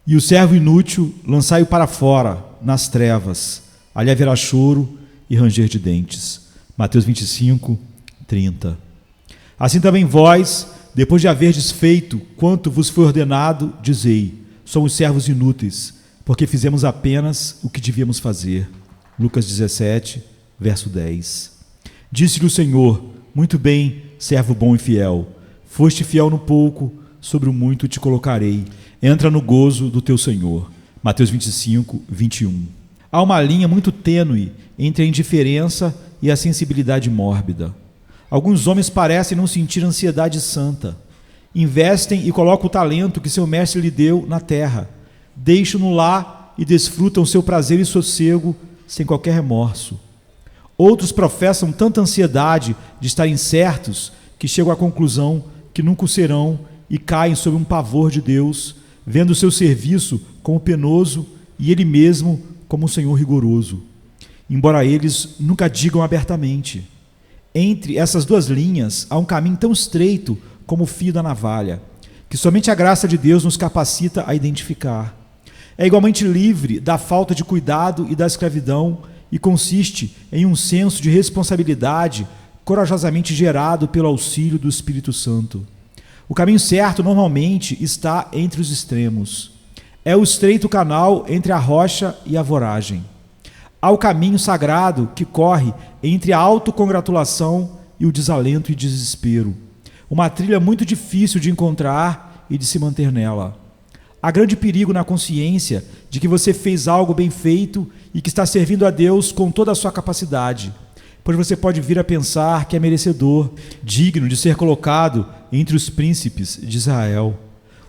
E o servo inútil lançai-o para fora, nas trevas. Ali haverá choro e ranger de dentes. Mateus 25, 30. Assim também vós, depois de haverdes feito quanto vos foi ordenado, dizei: somos servos inúteis, porque fizemos apenas o que devíamos fazer. Lucas 17, verso 10. Disse-lhe o Senhor: muito bem, servo bom e fiel. Foste fiel no pouco, sobre o muito te colocarei. Entra no gozo do teu Senhor. Mateus 25, 21. Há uma linha muito tênue entre a indiferença e a sensibilidade mórbida. Alguns homens parecem não sentir ansiedade santa. Investem e colocam o talento que seu mestre lhe deu na terra. Deixam-no lá e desfrutam seu prazer e sossego sem qualquer remorso. Outros professam tanta ansiedade de estar incertos que chegam à conclusão que nunca o serão e caem sob um pavor de Deus, vendo o seu serviço como penoso e ele mesmo como um Senhor rigoroso, embora eles nunca digam abertamente. Entre essas duas linhas há um caminho tão estreito como o fio da navalha, que somente a graça de Deus nos capacita a identificar. É igualmente livre da falta de cuidado e da escravidão e consiste em um senso de responsabilidade corajosamente gerado pelo auxílio do Espírito Santo. O caminho certo normalmente está entre os extremos. É o estreito canal entre a rocha e a voragem. Há o caminho sagrado que corre entre a autocongratulação e o desalento e desespero. Uma trilha muito difícil de encontrar e de se manter nela. Há grande perigo na consciência de que você fez algo bem feito e que está servindo a Deus com toda a sua capacidade, pois você pode vir a pensar que é merecedor, digno de ser colocado entre os príncipes de Israel.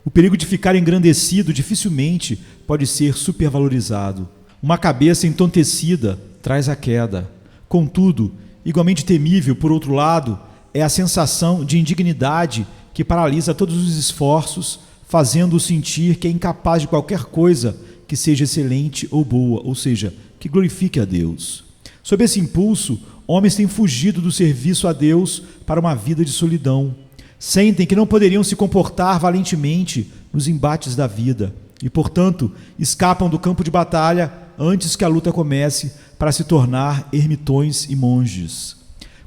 O perigo de ficar engrandecido dificilmente pode ser supervalorizado. Uma cabeça entontecida traz a queda. Contudo, igualmente temível, por outro lado, é a sensação de indignidade que paralisa todos os esforços, fazendo-o sentir que é incapaz de qualquer coisa que seja excelente ou boa, ou seja, que glorifique a Deus. Sob esse impulso, homens têm fugido do serviço a Deus para uma vida de solidão. Sentem que não poderiam se comportar valentemente nos embates da vida e, portanto, escapam do campo de batalha antes que a luta comece para se tornar ermitões e monges.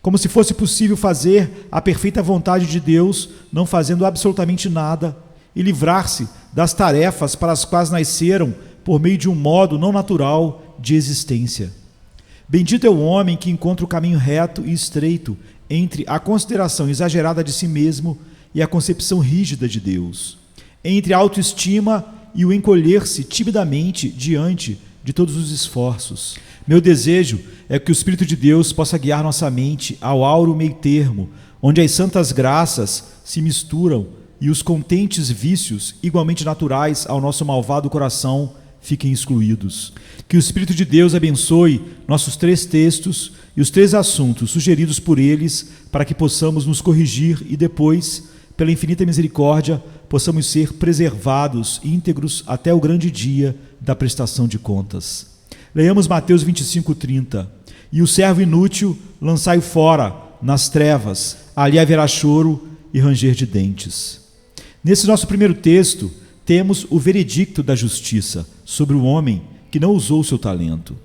Como se fosse possível fazer a perfeita vontade de Deus não fazendo absolutamente nada e livrar-se das tarefas para as quais nasceram por meio de um modo não natural de existência. Bendito é o homem que encontra o caminho reto e estreito entre a consideração exagerada de si mesmo e a concepção rígida de Deus, entre a autoestima e o encolher-se timidamente diante de todos os esforços. Meu desejo é que o Espírito de Deus possa guiar nossa mente ao áureo meio termo, onde as santas graças se misturam e os contentes vícios, igualmente naturais ao nosso malvado coração, fiquem excluídos. Que o Espírito de Deus abençoe nossos 3 textos e os 3 assuntos sugeridos por eles, para que possamos nos corrigir e depois, pela infinita misericórdia, possamos ser preservados íntegros até o grande dia da prestação de contas. Leiamos Mateus 25, 30. E o servo inútil lançai-o fora, nas trevas, ali haverá choro e ranger de dentes. Nesse nosso primeiro texto, temos o veredicto da justiça sobre o homem que não usou o seu talento.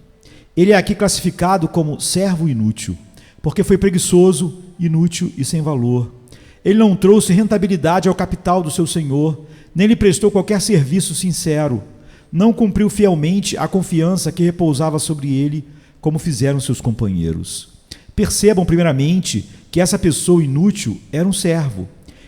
Ele é aqui classificado como servo inútil, porque foi preguiçoso, inútil e sem valor. Ele não trouxe rentabilidade ao capital do seu senhor, nem lhe prestou qualquer serviço sincero. Não cumpriu fielmente a confiança que repousava sobre ele, como fizeram seus companheiros. Percebam, primeiramente, que essa pessoa inútil era um servo.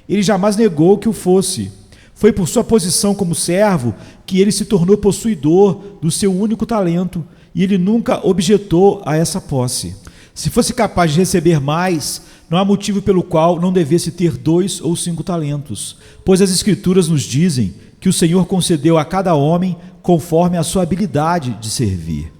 Ele jamais negou que o fosse. Foi por sua posição como servo que ele se tornou possuidor do seu único talento, e ele nunca objetou a essa posse. Se fosse capaz de receber mais, não há motivo pelo qual não devesse ter 2 ou 5 talentos, pois as Escrituras nos dizem que o Senhor concedeu a cada homem conforme a sua habilidade de servir.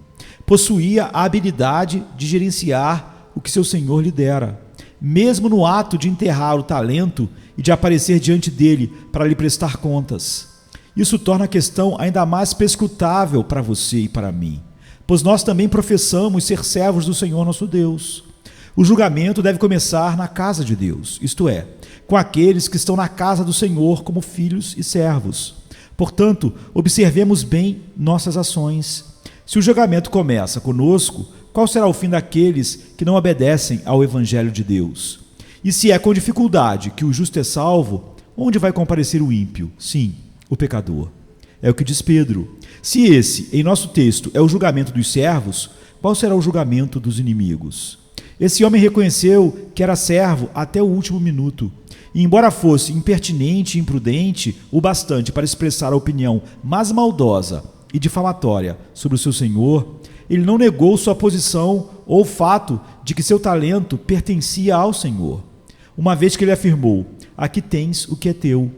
Possuía a habilidade de gerenciar o que seu Senhor lhe dera. Mesmo no ato de enterrar o talento e de aparecer diante dele para lhe prestar contas. Isso torna a questão ainda mais perscrutável para você e para mim, pois nós também professamos ser servos do Senhor nosso Deus. O julgamento deve começar na casa de Deus, isto é, com aqueles que estão na casa do Senhor como filhos e servos. Portanto, observemos bem nossas ações. Se o julgamento começa conosco, qual será o fim daqueles que não obedecem ao Evangelho de Deus? E se é com dificuldade que o justo é salvo, onde vai comparecer o ímpio? Sim, o pecador. É o que diz Pedro. Se esse, em nosso texto, é o julgamento dos servos, qual será o julgamento dos inimigos? Esse homem reconheceu que era servo até o último minuto. E embora fosse impertinente e imprudente o bastante para expressar a opinião mais maldosa e difamatória sobre o seu senhor, ele não negou sua posição ou o fato de que seu talento pertencia ao Senhor, uma vez que ele afirmou: aqui tens o que é teu.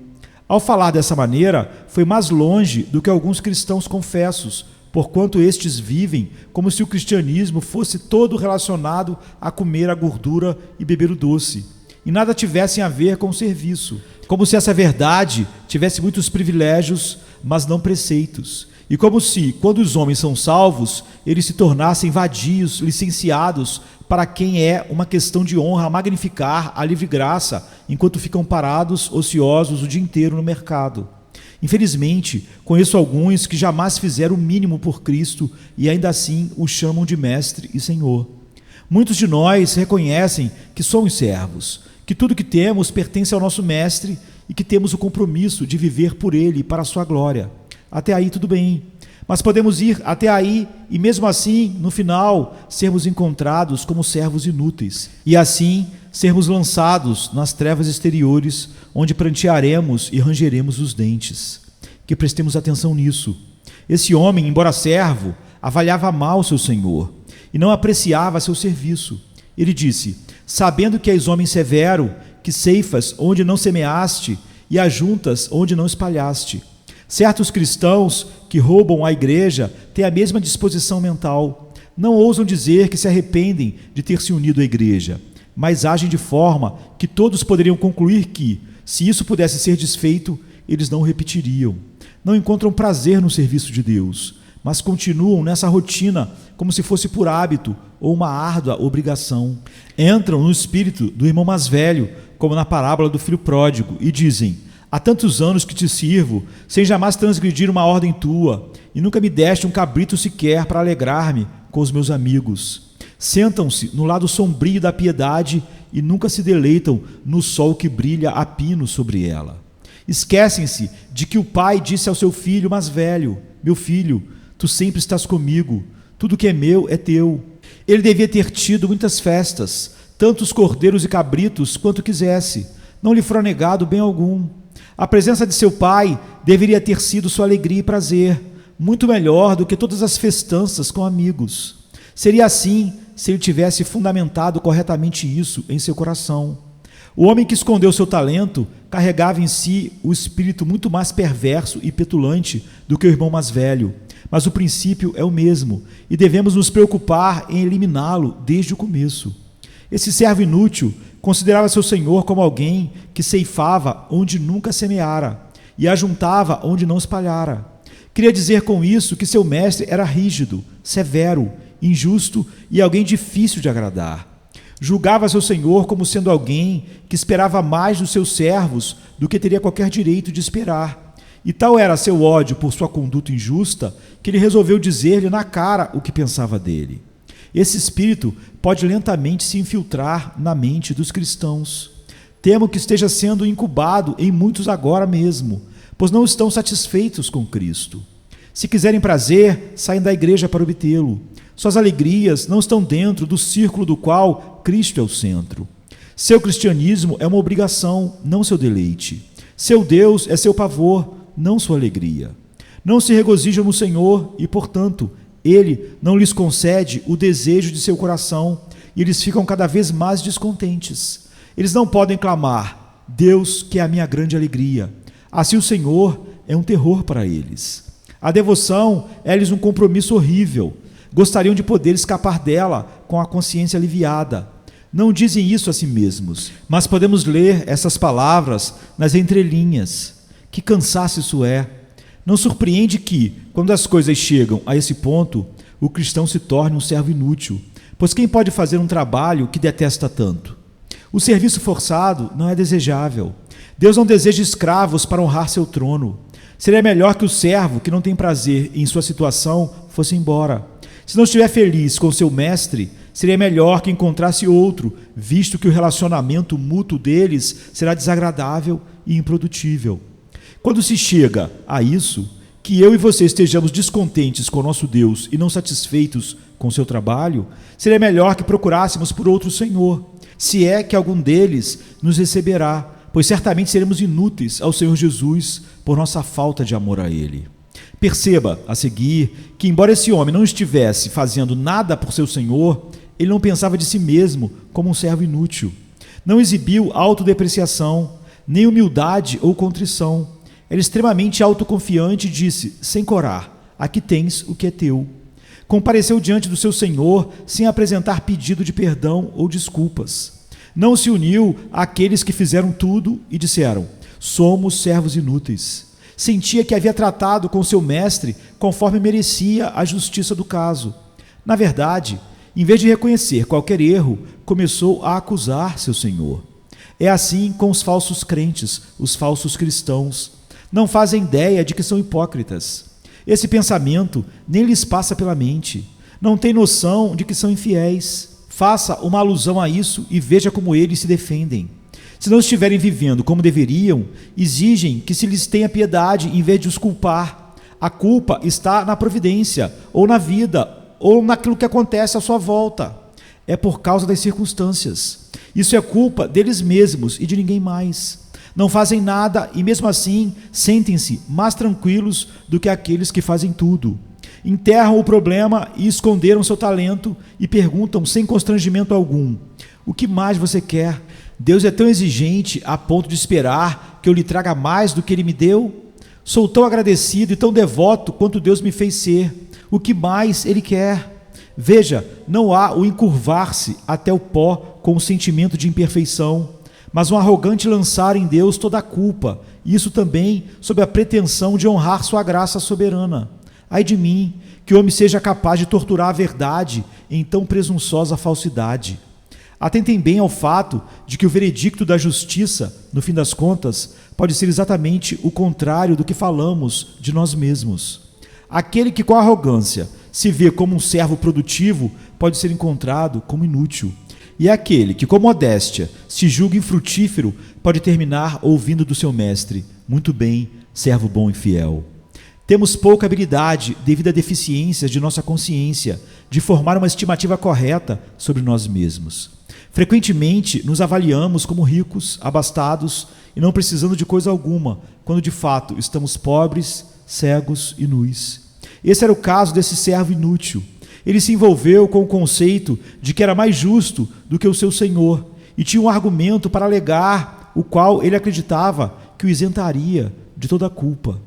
Ao falar dessa maneira, foi mais longe do que alguns cristãos confessos, porquanto estes vivem como se o cristianismo fosse todo relacionado a comer a gordura e beber o doce, e nada tivessem a ver com o serviço, como se essa verdade tivesse muitos privilégios, mas não preceitos, e como se, quando os homens são salvos, eles se tornassem vadios, licenciados, para quem é uma questão de honra magnificar a livre graça, enquanto ficam parados, ociosos o dia inteiro no mercado. Infelizmente, conheço alguns que jamais fizeram o mínimo por Cristo e ainda assim o chamam de mestre e senhor. Muitos de nós reconhecem que somos servos, que tudo que temos pertence ao nosso mestre e que temos o compromisso de viver por ele e para a sua glória. Até aí tudo bem, mas podemos ir até aí e mesmo assim, no final, sermos encontrados como servos inúteis e assim sermos lançados nas trevas exteriores, onde prantearemos e rangeremos os dentes. Que prestemos atenção nisso. Esse homem, embora servo, avaliava mal seu senhor e não apreciava seu serviço. Ele disse: sabendo que és homem severo, que ceifas onde não semeaste e ajuntas onde não espalhaste. Certos cristãos que roubam a igreja têm a mesma disposição mental. Não ousam dizer que se arrependem de ter se unido à igreja, mas agem de forma que todos poderiam concluir que, se isso pudesse ser desfeito, eles não o repetiriam. Não encontram prazer no serviço de Deus, mas continuam nessa rotina como se fosse por hábito ou uma árdua obrigação. Entram no espírito do irmão mais velho, como na parábola do filho pródigo, e dizem: há tantos anos que te sirvo, sem jamais transgredir uma ordem tua, e nunca me deste um cabrito sequer para alegrar-me com os meus amigos. Sentam-se no lado sombrio da piedade e nunca se deleitam no sol que brilha a pino sobre ela. Esquecem-se de que o pai disse ao seu filho mais velho: meu filho, tu sempre estás comigo, tudo que é meu é teu. Ele devia ter tido muitas festas, tantos cordeiros e cabritos quanto quisesse, não lhe fora negado bem algum. A presença de seu pai deveria ter sido sua alegria e prazer, muito melhor do que todas as festanças com amigos. Seria assim se ele tivesse fundamentado corretamente isso em seu coração. O homem que escondeu seu talento carregava em si o espírito muito mais perverso e petulante do que o irmão mais velho, mas o princípio é o mesmo e devemos nos preocupar em eliminá-lo desde o começo. Esse servo inútil considerava seu senhor como alguém que ceifava onde nunca semeara e ajuntava onde não espalhara. Queria dizer com isso que seu mestre era rígido, severo, injusto e alguém difícil de agradar. Julgava seu senhor como sendo alguém que esperava mais dos seus servos do que teria qualquer direito de esperar. E tal era seu ódio por sua conduta injusta que ele resolveu dizer-lhe na cara o que pensava dele. Esse espírito pode lentamente se infiltrar na mente dos cristãos. Temo que esteja sendo incubado em muitos agora mesmo, pois não estão satisfeitos com Cristo. Se quiserem prazer, saem da igreja para obtê-lo. Suas alegrias não estão dentro do círculo do qual Cristo é o centro. Seu cristianismo é uma obrigação, não seu deleite. Seu Deus é seu pavor, não sua alegria. Não se regozijam no Senhor e, portanto, Ele não lhes concede o desejo de seu coração e eles ficam cada vez mais descontentes. Eles não podem clamar: Deus, que é a minha grande alegria. Assim o Senhor é um terror para eles. A devoção é-lhes um compromisso horrível. Gostariam de poder escapar dela com a consciência aliviada. Não dizem isso a si mesmos, mas podemos ler essas palavras nas entrelinhas. Que cansaço isso é! Não surpreende que, quando as coisas chegam a esse ponto, o cristão se torne um servo inútil, pois quem pode fazer um trabalho que detesta tanto? O serviço forçado não é desejável. Deus não deseja escravos para honrar seu trono. Seria melhor que o servo que não tem prazer em sua situação fosse embora. Se não estiver feliz com seu mestre, seria melhor que encontrasse outro, visto que o relacionamento mútuo deles será desagradável e improdutível. Quando se chega a isso, que eu e você estejamos descontentes com nosso Deus e não satisfeitos com seu trabalho, seria melhor que procurássemos por outro Senhor, se é que algum deles nos receberá, pois certamente seremos inúteis ao Senhor Jesus por nossa falta de amor a Ele. Perceba, a seguir, que embora esse homem não estivesse fazendo nada por seu Senhor, ele não pensava de si mesmo como um servo inútil. Não exibiu autodepreciação, nem humildade ou contrição. Era extremamente autoconfiante e disse, sem corar, aqui tens o que é teu. Compareceu diante do seu Senhor sem apresentar pedido de perdão ou desculpas. Não se uniu àqueles que fizeram tudo e disseram, somos servos inúteis. Sentia que havia tratado com seu mestre conforme merecia a justiça do caso. Na verdade, em vez de reconhecer qualquer erro, começou a acusar seu Senhor. É assim com os falsos crentes, os falsos cristãos. Não fazem ideia de que são hipócritas. Esse pensamento nem lhes passa pela mente. Não têm noção de que são infiéis. Faça uma alusão a isso e veja como eles se defendem. Se não estiverem vivendo como deveriam, exigem que se lhes tenha piedade em vez de os culpar. A culpa está na providência, ou na vida, ou naquilo que acontece à sua volta. É por causa das circunstâncias. Isso é culpa deles mesmos e de ninguém mais. Não fazem nada e mesmo assim sentem-se mais tranquilos do que aqueles que fazem tudo. Enterram o problema e esconderam seu talento e perguntam sem constrangimento algum, o que mais você quer? Deus é tão exigente a ponto de esperar que eu lhe traga mais do que Ele me deu? Sou tão agradecido e tão devoto quanto Deus me fez ser. O que mais Ele quer? Veja, não há o encurvar-se até o pó com o sentimento de imperfeição, mas um arrogante lançar em Deus toda a culpa, e isso também sob a pretensão de honrar sua graça soberana. Ai de mim, que o homem seja capaz de torturar a verdade em tão presunçosa falsidade. Atentem bem ao fato de que o veredicto da justiça, no fim das contas, pode ser exatamente o contrário do que falamos de nós mesmos. Aquele que com arrogância se vê como um servo produtivo pode ser encontrado como inútil. E aquele que com modéstia se julga infrutífero pode terminar ouvindo do seu mestre, muito bem, servo bom e fiel. Temos pouca habilidade, devido a deficiências de nossa consciência, de formar uma estimativa correta sobre nós mesmos. Frequentemente nos avaliamos como ricos, abastados e não precisando de coisa alguma, quando de fato estamos pobres, cegos e nus. Esse era o caso desse servo inútil. Ele se envolveu com o conceito de que era mais justo do que o seu senhor e tinha um argumento para alegar, o qual ele acreditava que o isentaria de toda a culpa.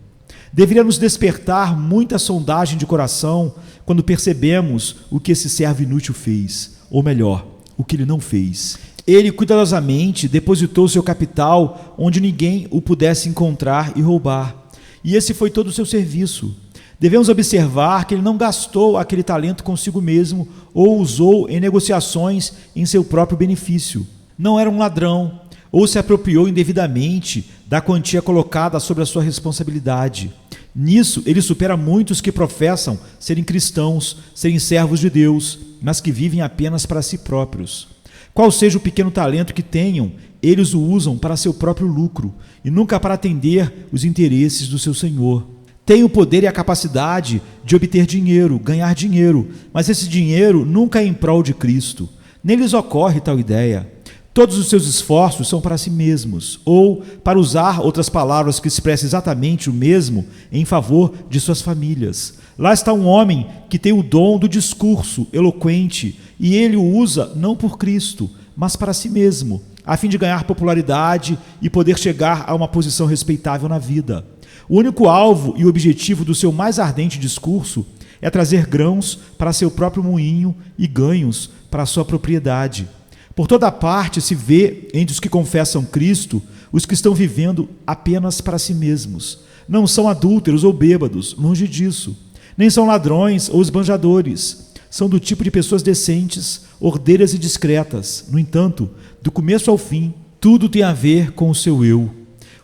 Deveria nos despertar muita sondagem de coração quando percebemos o que esse servo inútil fez, ou melhor, o que ele não fez. Ele cuidadosamente depositou seu capital onde ninguém o pudesse encontrar e roubar, e esse foi todo o seu serviço. Devemos observar que ele não gastou aquele talento consigo mesmo ou usou em negociações em seu próprio benefício. Não era um ladrão ou se apropriou indevidamente da quantia colocada sobre a sua responsabilidade. Nisso, ele supera muitos que professam serem cristãos, serem servos de Deus, mas que vivem apenas para si próprios. Qual seja o pequeno talento que tenham, eles o usam para seu próprio lucro e nunca para atender os interesses do seu Senhor. Têm o poder e a capacidade de obter dinheiro, ganhar dinheiro, mas esse dinheiro nunca é em prol de Cristo. Nem lhes ocorre tal ideia. Todos os seus esforços são para si mesmos, ou, para usar outras palavras que expressam exatamente o mesmo, em favor de suas famílias. Lá está um homem que tem o dom do discurso eloquente, e ele o usa não por Cristo, mas para si mesmo, a fim de ganhar popularidade e poder chegar a uma posição respeitável na vida. O único alvo e objetivo do seu mais ardente discurso é trazer grãos para seu próprio moinho e ganhos para a sua propriedade. Por toda parte se vê entre os que confessam Cristo os que estão vivendo apenas para si mesmos. Não são adúlteros ou bêbados, longe disso. Nem são ladrões ou esbanjadores. São do tipo de pessoas decentes, ordeiras e discretas. No entanto, do começo ao fim, tudo tem a ver com o seu eu.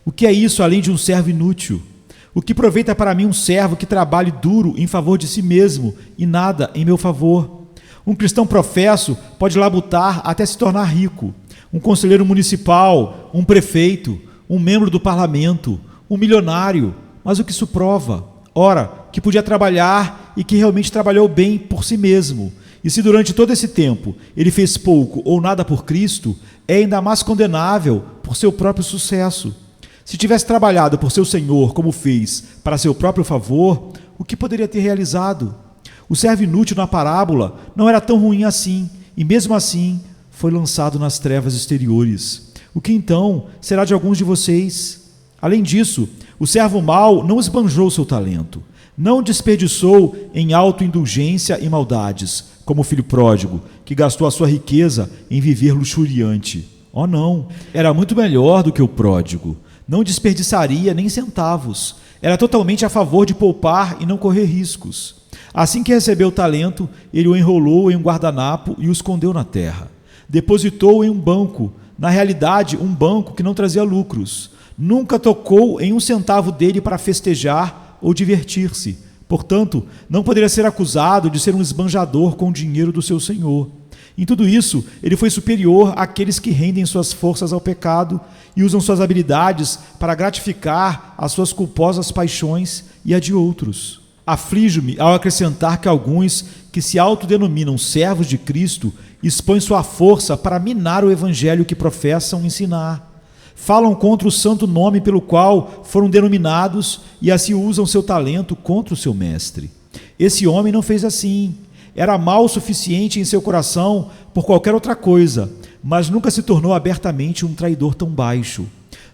O que é isso além de um servo inútil? O que aproveita para mim um servo que trabalhe duro em favor de si mesmo e nada em meu favor? Um cristão professo pode labutar até se tornar rico. Um conselheiro municipal, um prefeito, um membro do parlamento, um milionário. Mas o que isso prova? Ora, que podia trabalhar e que realmente trabalhou bem por si mesmo. E se durante todo esse tempo ele fez pouco ou nada por Cristo, é ainda mais condenável por seu próprio sucesso. Se tivesse trabalhado por seu Senhor como fez para seu próprio favor, o que poderia ter realizado? O servo inútil na parábola não era tão ruim assim, e mesmo assim foi lançado nas trevas exteriores. O que então será de alguns de vocês? Além disso, o servo mau não esbanjou seu talento, não desperdiçou em autoindulgência e maldades, como o filho pródigo, que gastou a sua riqueza em viver luxuriante. Oh não, era muito melhor do que o pródigo. Não desperdiçaria nem centavos. Era totalmente a favor de poupar e não correr riscos. Assim que recebeu o talento, ele o enrolou em um guardanapo e o escondeu na terra. Depositou em um banco, na realidade um banco que não trazia lucros. Nunca tocou em um centavo dele para festejar ou divertir-se. Portanto, não poderia ser acusado de ser um esbanjador com o dinheiro do seu senhor. Em tudo isso, ele foi superior àqueles que rendem suas forças ao pecado e usam suas habilidades para gratificar as suas culposas paixões e a de outros. Aflijo-me ao acrescentar que alguns que se autodenominam servos de Cristo expõem sua força para minar o evangelho que professam ensinar. Falam contra o santo nome pelo qual foram denominados e assim usam seu talento contra o seu mestre. Esse homem não fez assim. Era mau o suficiente em seu coração por qualquer outra coisa, mas nunca se tornou abertamente um traidor tão baixo.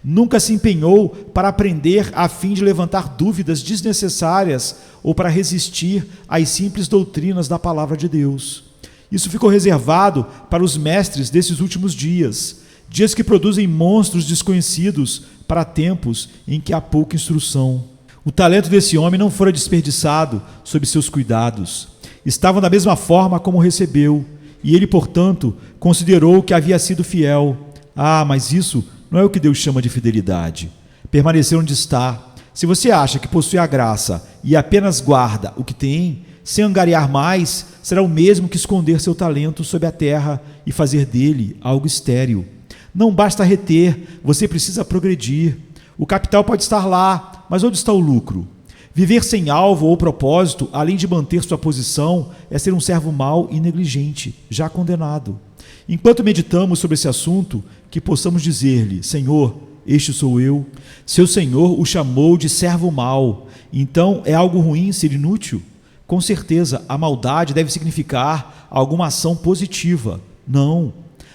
Nunca se empenhou para aprender a fim de levantar dúvidas desnecessárias ou para resistir às simples doutrinas da palavra de Deus. Isso ficou reservado para os mestres desses últimos dias, dias que produzem monstros desconhecidos para tempos em que há pouca instrução. O talento desse homem não fora desperdiçado sob seus cuidados. Estavam da mesma forma como recebeu, e ele, portanto, considerou que havia sido fiel. Ah, mas isso não é o que Deus chama de fidelidade. Permanecer onde está. Se você acha que possui a graça e apenas guarda o que tem, sem angariar mais, será o mesmo que esconder seu talento sob a terra e fazer dele algo estéril. Não basta reter, você precisa progredir. O capital pode estar lá, mas onde está o lucro? Viver sem alvo ou propósito, além de manter sua posição, é ser um servo mau e negligente, já condenado. Enquanto meditamos sobre esse assunto, que possamos dizer-lhe: Senhor, este sou eu. Seu Senhor o chamou de servo mau. Então é algo ruim ser inútil? Com certeza, a maldade deve significar alguma ação positiva. Não.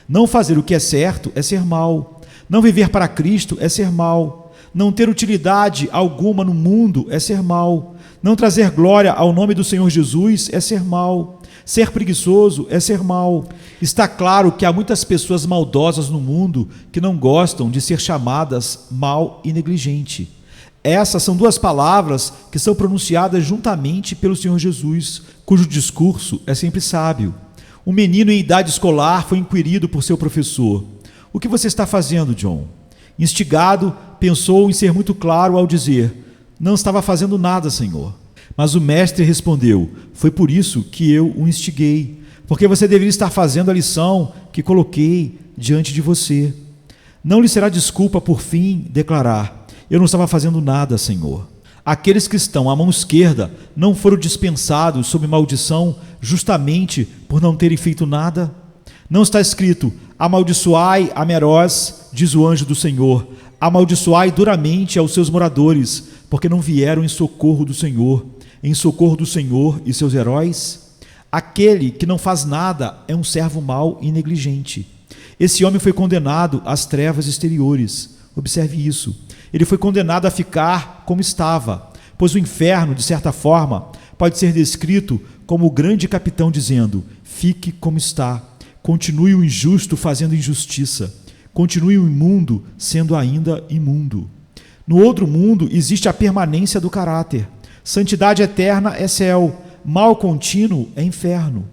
Não fazer o que é certo é ser mau. Não viver para Cristo é ser mau. Não ter utilidade alguma no mundo é ser mau. Não trazer glória ao nome do Senhor Jesus é ser mau. Ser preguiçoso é ser mau. Está claro que há muitas pessoas maldosas no mundo que não gostam de ser chamadas mau e negligente. Essas são duas palavras que são pronunciadas juntamente pelo Senhor Jesus, cujo discurso é sempre sábio. Um menino em idade escolar foi inquirido por seu professor: o que você está fazendo, John? Instigado, pensou em ser muito claro ao dizer: não estava fazendo nada, Senhor. Mas o mestre respondeu: foi por isso que eu o instiguei, porque você deveria estar fazendo a lição que coloquei diante de você. Não lhe será desculpa, por fim, declarar: eu não estava fazendo nada, Senhor. Aqueles que estão à mão esquerda não foram dispensados sob maldição justamente por não terem feito nada? Não está escrito: amaldiçoai a Meroz, diz o anjo do Senhor, amaldiçoai duramente aos seus moradores, porque não vieram em socorro do Senhor e seus heróis? Aquele que não faz nada é um servo mau e negligente. Esse homem foi condenado às trevas exteriores. Observe isso. Ele foi condenado a ficar como estava, pois o inferno, de certa forma, pode ser descrito como o grande capitão dizendo: fique como está. Continue o injusto fazendo injustiça. Continue o imundo sendo ainda imundo. No outro mundo existe a permanência do caráter. Santidade eterna é céu, mal contínuo é inferno.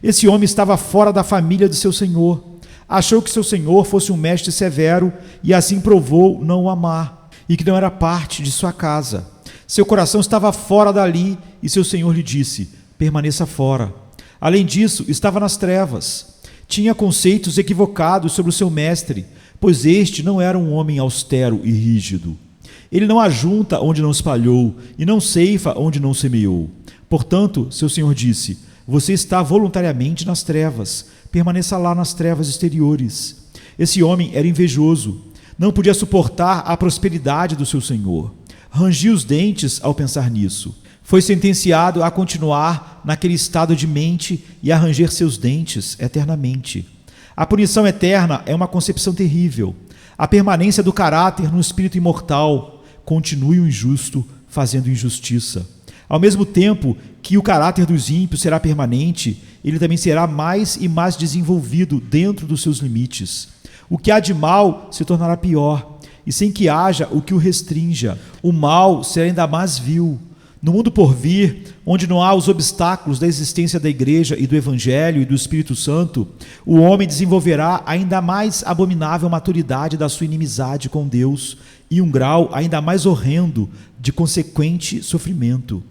Esse homem estava fora da família de seu senhor. Achou que seu senhor fosse um mestre severo e assim provou não o amar, e que não era parte de sua casa. Seu coração estava fora dali e seu senhor lhe disse: permaneça fora. Além disso, estava nas trevas. Tinha conceitos equivocados sobre o seu mestre, pois este não era um homem austero e rígido. Ele não ajunta onde não espalhou e não ceifa onde não semeou. Portanto, seu senhor disse: você está voluntariamente nas trevas, permaneça lá nas trevas exteriores. Esse homem era invejoso, não podia suportar a prosperidade do seu senhor. Rangia os dentes ao pensar nisso. Foi sentenciado a continuar naquele estado de mente e a ranger seus dentes eternamente. A punição eterna é uma concepção terrível. A permanência do caráter no espírito imortal. Continue o injusto fazendo injustiça. Ao mesmo tempo que o caráter dos ímpios será permanente, ele também será mais e mais desenvolvido dentro dos seus limites. O que há de mal se tornará pior, e sem que haja o que o restrinja, o mal será ainda mais vil. No mundo por vir, onde não há os obstáculos da existência da Igreja e do Evangelho e do Espírito Santo, o homem desenvolverá ainda mais abominável maturidade da sua inimizade com Deus e um grau ainda mais horrendo de consequente sofrimento.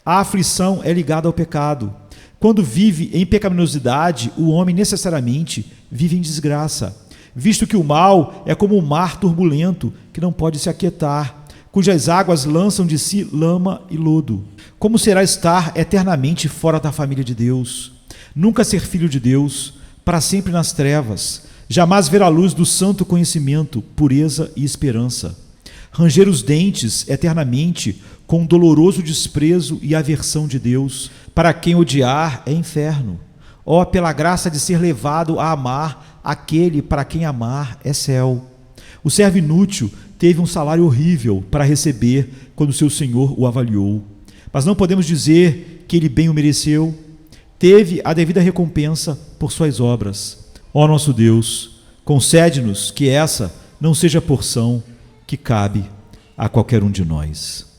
A aflição é ligada ao pecado. Quando vive em pecaminosidade, o homem necessariamente vive em desgraça, visto que o mal é como um mar turbulento que não pode se aquietar, cujas águas lançam de si lama e lodo. Como será estar eternamente fora da família de Deus? Nunca ser filho de Deus, para sempre nas trevas, jamais ver a luz do santo conhecimento, pureza e esperança. Ranger os dentes eternamente com doloroso desprezo e aversão de Deus, para quem odiar é inferno. Ó, pela graça de ser levado a amar aquele para quem amar é céu. O servo inútil teve um salário horrível para receber quando seu senhor o avaliou. Mas não podemos dizer que ele bem o mereceu. Teve a devida recompensa por suas obras. Ó nosso Deus, concede-nos que essa não seja a porção que cabe a qualquer um de nós.